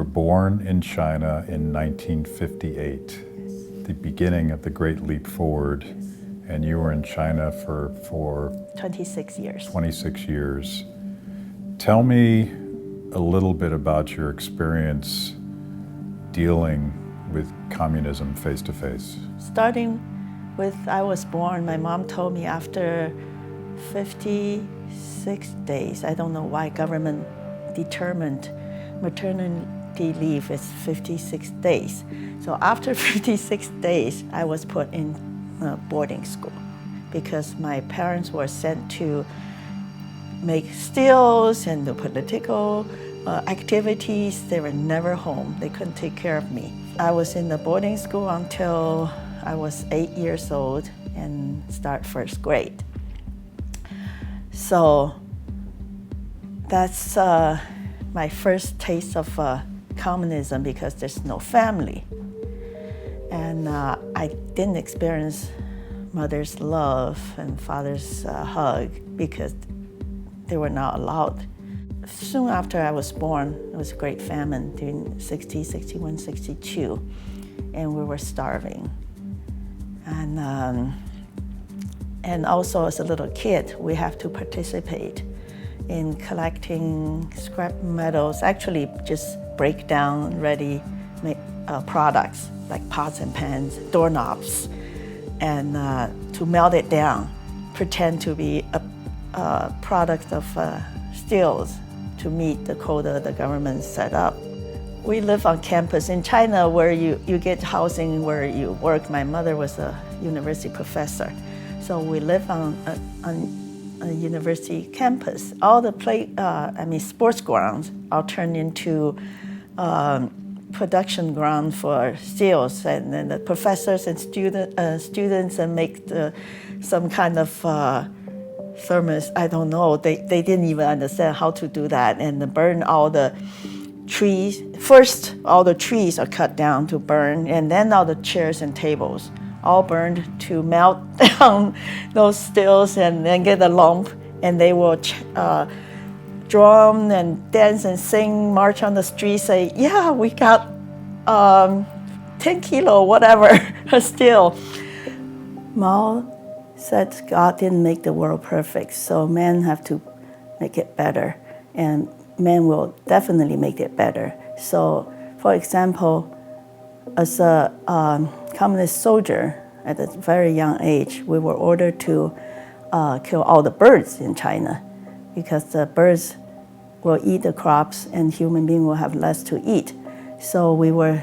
born in China in 1958, the beginning of the Great Leap Forward, and you were in China for 26 years. 26 years. Tell me a little bit about your experience dealing with communism face to face. Starting with I was born, my mom told me after 56 days, I don't know why government determined maternity leave is 56 days. So after 56 days, I was put in boarding school because my parents were sent to make stills and do political activities. They were never home. They couldn't take care of me. I was in the boarding school until I was 8 years old and start first grade. So that's my first taste of communism because there's no family. And I didn't experience mother's love and father's hug because they were not allowed. Soon after I was born, it was a great famine during 60, 61, 62, and we were starving. And also as a little kid, we have to participate in collecting scrap metals, actually just break down ready-made products like pots and pans, doorknobs, and to melt it down, pretend to be a product of steels to meet the quota the government set up. We live on campus in China where you get housing where you work. My mother was a university professor. So we live on a university campus. All the sports grounds are turned into production ground for steels, and then the professors and students and make some kind of thermos. I don't know. They didn't even understand how to do that, and burn all the trees. First, all the trees are cut down to burn, and then all the chairs and tables all burned to melt down those steels and then get a lump, and they will drum and dance and sing, march on the street, say, yeah, we got 10 kilo, whatever, steel. Mao said God didn't make the world perfect, so men have to make it better, and men will definitely make it better. So, for example, as a communist soldier at a very young age, we were ordered to kill all the birds in China because the birds will eat the crops and human beings will have less to eat. So we were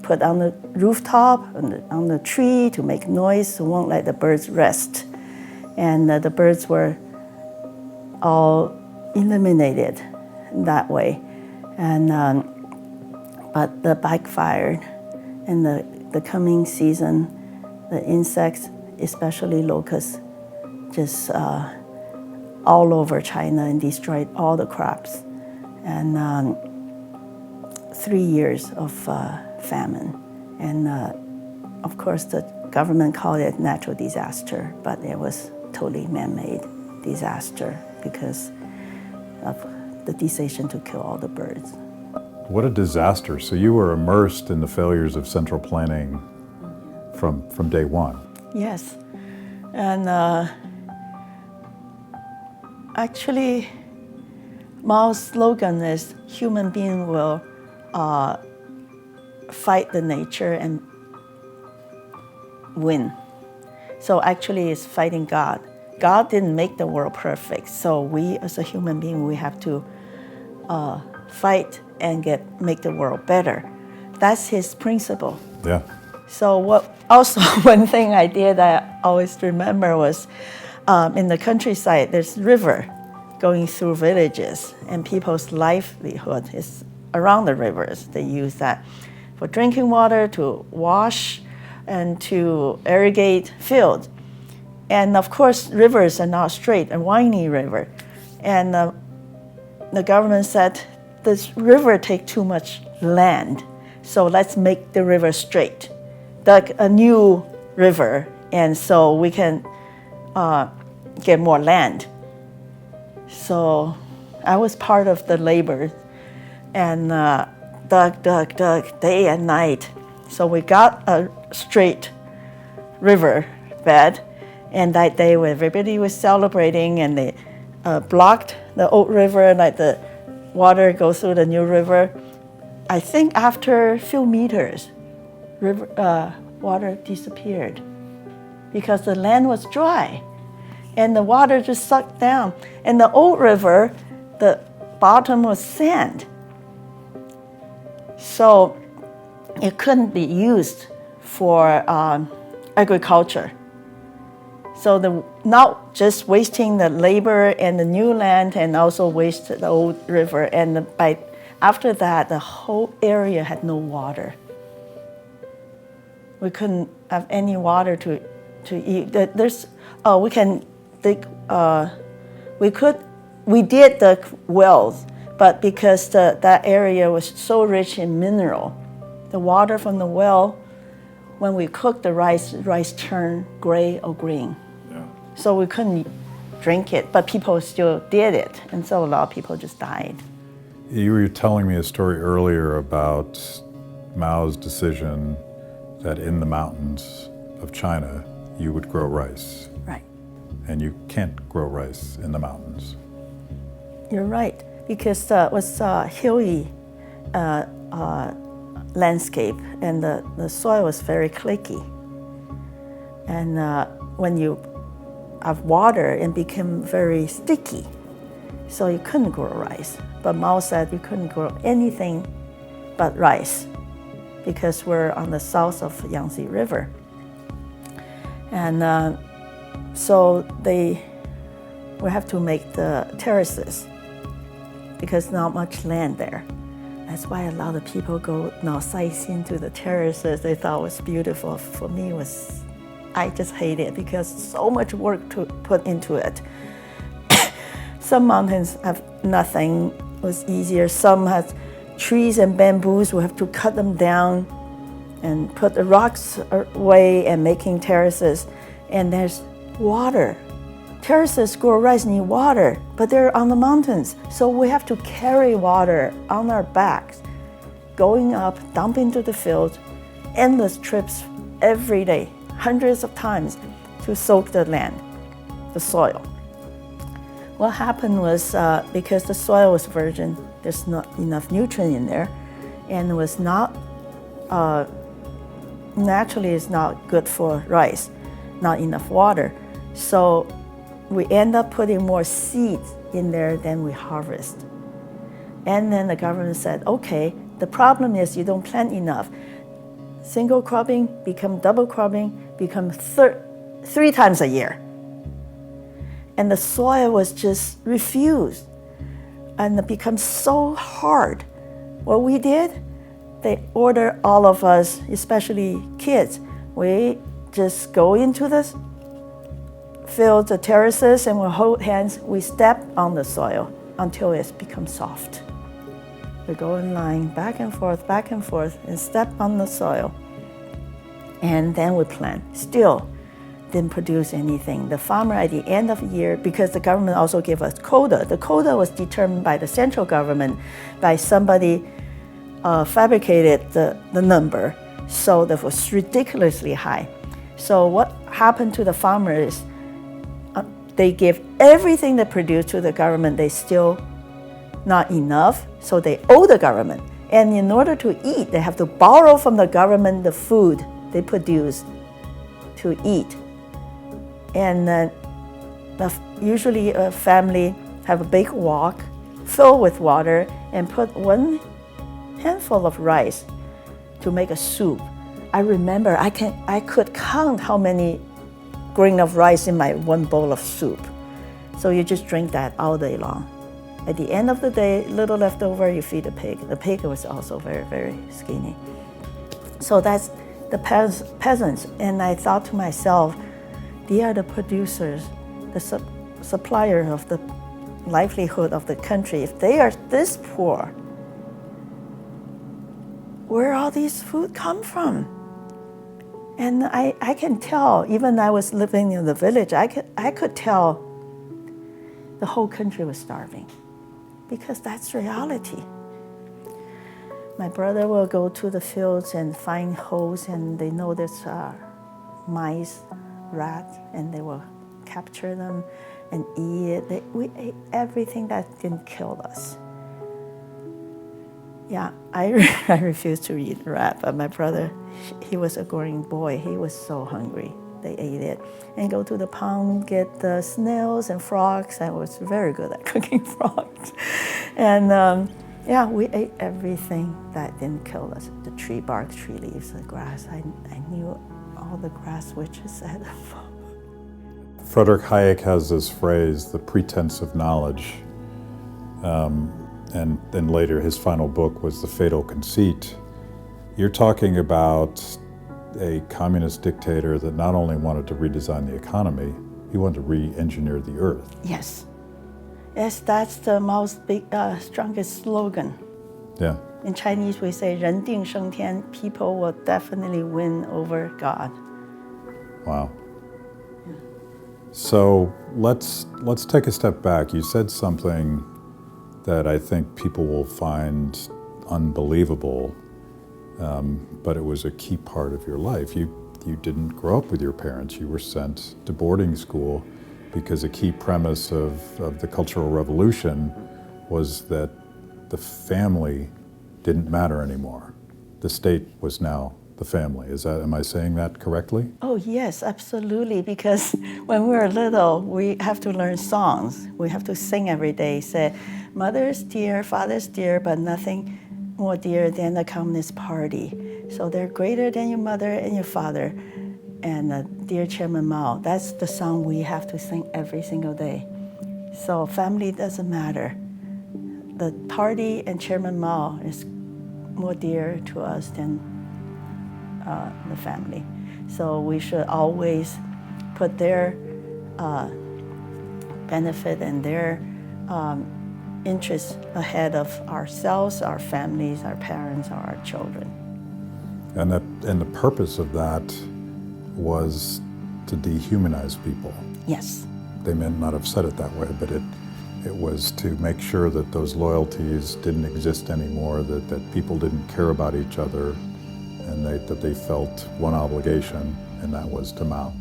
put on the rooftop, on the tree to make noise, so won't let the birds rest. And the birds were all eliminated that way. And but the backfired. In the coming season, the insects, especially locusts, just all over China and destroyed all the crops. And 3 years of famine. And of course, the government called it natural disaster, but it was totally man-made disaster because of the decision to kill all the birds. What a disaster. So you were immersed in the failures of central planning from day one. Yes. And actually, Mao's slogan is, human being will fight the nature and win. So actually it's fighting God. God didn't make the world perfect, so we as a human being, we have to fight and make the world better. That's his principle. Yeah. So one thing I did I always remember was in the countryside, there's river going through villages, and people's livelihood is around the rivers. They use that for drinking water, to wash, and to irrigate fields. And of course, rivers are not straight, a windy river. And the government said, this river takes too much land, so let's make the river straight, like a new river, and so we can get more land. So I was part of the labor and dug day and night. So we got a straight river bed, and that day when everybody was celebrating and they blocked the old river and like the water goes through the new river, I think after a few meters, water disappeared because the land was dry and the water just sucked down. And the old river, the bottom was sand. So it couldn't be used for agriculture. So not just wasting the labor and the new land and also waste the old river. And after that, the whole area had no water. We couldn't have any water to eat. We can dig. We did the wells, but because that area was so rich in mineral, the water from the well, when we cooked the rice turned gray or green. Yeah. So we couldn't drink it, but people still did it, and so a lot of people just died. You were telling me a story earlier about Mao's decision that in the mountains of China you would grow rice. Right. And you can't grow rice in the mountains. You're right, because it was a hilly landscape, and the soil was very clicky. And when you have water, it became very sticky, so you couldn't grow rice. But Mao said you couldn't grow anything but rice, because we're on the south of Yangtze River. And so we have to make the terraces, because not much land there. That's why a lot of people go now sightseeing to the terraces. They thought it was beautiful. For me, I just hate it because so much work to put into it. Some mountains have nothing, it was easier. Some have trees and bamboos, we have to cut them down and put the rocks away and making terraces. And there's water. Terraces grow rice need water, but they're on the mountains. So we have to carry water on our backs, going up, dumping into the field, endless trips every day, hundreds of times to soak the land, the soil. What happened was because the soil was virgin, there's not enough nutrient in there, and it was not, naturally it's not good for rice, not enough water. So we end up putting more seeds in there than we harvest. And then the government said, okay, the problem is you don't plant enough. Single cropping become double cropping, become 3 times a year. And the soil was just refused, and it became so hard. What we did, they ordered all of us, especially kids, we just go into the field, the terraces, and we hold hands, we step on the soil until it's become soft. We go in line back and forth, and step on the soil. And then we plant. Still didn't produce anything. The farmer at the end of the year, because the government also gave us quota, the quota was determined by the central government, by somebody fabricated the number, so that was ridiculously high. So what happened to the farmers, they gave everything they produced to the government, they still not enough, so they owe the government. And in order to eat, they have to borrow from the government the food they produce to eat. And usually a family have a big wok filled with water and put 1 handful of rice to make a soup. I remember I could count how many grain of rice in my 1 bowl of soup. So you just drink that all day long. At the end of the day, little left over, you feed the pig. The pig was also very, very skinny. So that's the peasants. And I thought to myself, they are the producers, the supplier of the livelihood of the country. If they are this poor, where all these food come from? And I can tell, even I was living in the village, I could tell the whole country was starving, because that's reality. My brother will go to the fields and find holes, and they know there's mice, rats, and they will capture them and eat it. We ate everything that didn't kill us. Yeah, I refused to eat rat, but my brother, he was a growing boy. He was so hungry. They ate it. And go to the pond, get the snails and frogs. I was very good at cooking frogs. And yeah, we ate everything that didn't kill us. The tree bark, tree leaves, the grass. I knew all the grass witches at the Friedrich Hayek has this phrase, the pretense of knowledge. And then later his final book was The Fatal Conceit. You're talking about a communist dictator that not only wanted to redesign the economy, he wanted to re-engineer the earth. Yes. Yes, that's the most strongest slogan. Yeah. In Chinese, we say 人定胜天, people will definitely win over God. Wow. So let's take a step back. You said something that I think people will find unbelievable, but it was a key part of your life. You didn't grow up with your parents. You were sent to boarding school because a key premise of the Cultural Revolution was that the family didn't matter anymore. The state was now the family. Am I saying that correctly? Oh yes, absolutely, because when we were little, we have to learn songs. We have to sing every day, say, mother's dear, father's dear, but nothing more dear than the Communist Party. So they're greater than your mother and your father. And dear Chairman Mao, that's the song we have to sing every single day. So family doesn't matter. The party and Chairman Mao is more dear to us than the family. So we should always put their benefit and their interests ahead of ourselves, our families, our parents, or our children. And the purpose of that was to dehumanize people. Yes. They may not have said it that way, but it was to make sure that those loyalties didn't exist anymore, that people didn't care about each other, and that they felt one obligation, and that was to Mao.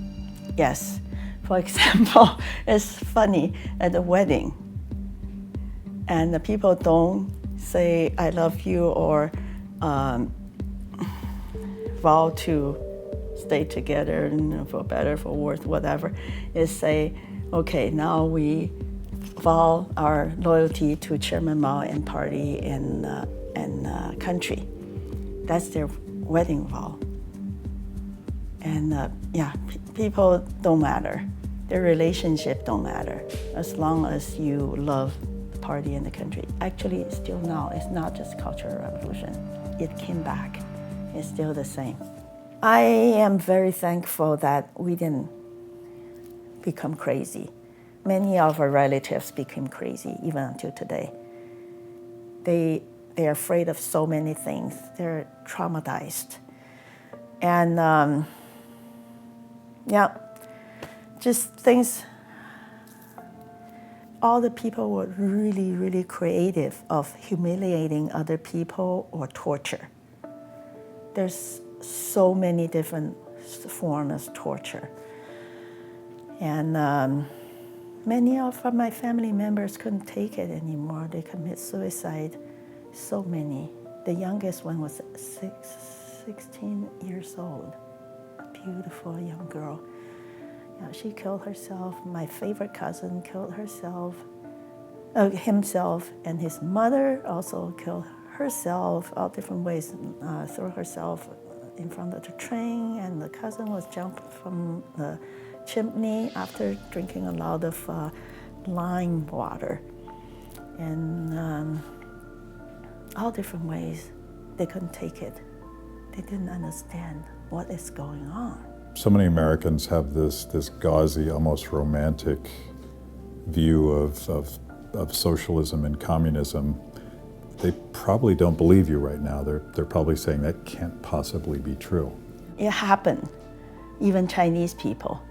Yes. For example, it's funny at the wedding, and the people don't say I love you or vow to stay together and for better, for worse, whatever. Is say, okay, now we vow our loyalty to Chairman Mao and party and country. That's their wedding vow. And yeah, people don't matter. Their relationship don't matter as long as you love the party and the country. Actually, still now, it's not just Cultural Revolution. It came back. It's still the same. I am very thankful that we didn't become crazy. Many of our relatives became crazy, even until today. They're afraid of so many things. They're traumatized. And yeah, just things, all the people were really, really creative of humiliating other people or torture. There's so many different forms of torture. And many of my family members couldn't take it anymore. They commit suicide, so many. The youngest one was 16 years old, a beautiful young girl. Yeah, she killed herself. My favorite cousin killed himself, and his mother also killed herself, all different ways, threw herself in front of the train, and the cousin was jumped from the chimney after drinking a lot of lime water. And all different ways, they couldn't take it. They didn't understand what is going on. So many Americans have this gauzy, almost romantic view of socialism and communism. They probably don't believe you right now. They're probably saying that can't possibly be true. It happened. Even Chinese people,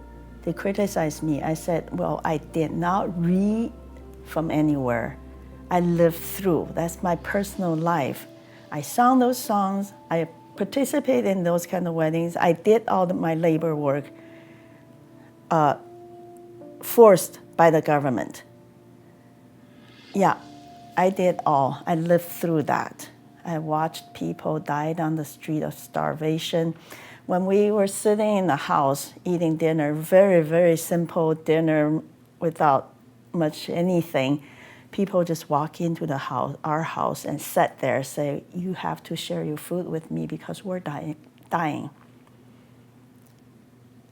they criticized me. I said, well, I did not read from anywhere. I lived through. That's my personal life. I sang those songs. I participated in those kind of weddings. I did all my labor work forced by the government. Yeah, I did all. I lived through that. I watched people die on the street of starvation. When we were sitting in the house eating dinner, very, very simple dinner without much anything, people just walk into the house, our house, and sit there, say, "You have to share your food with me because we're dying."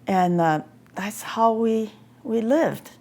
And that's how we lived.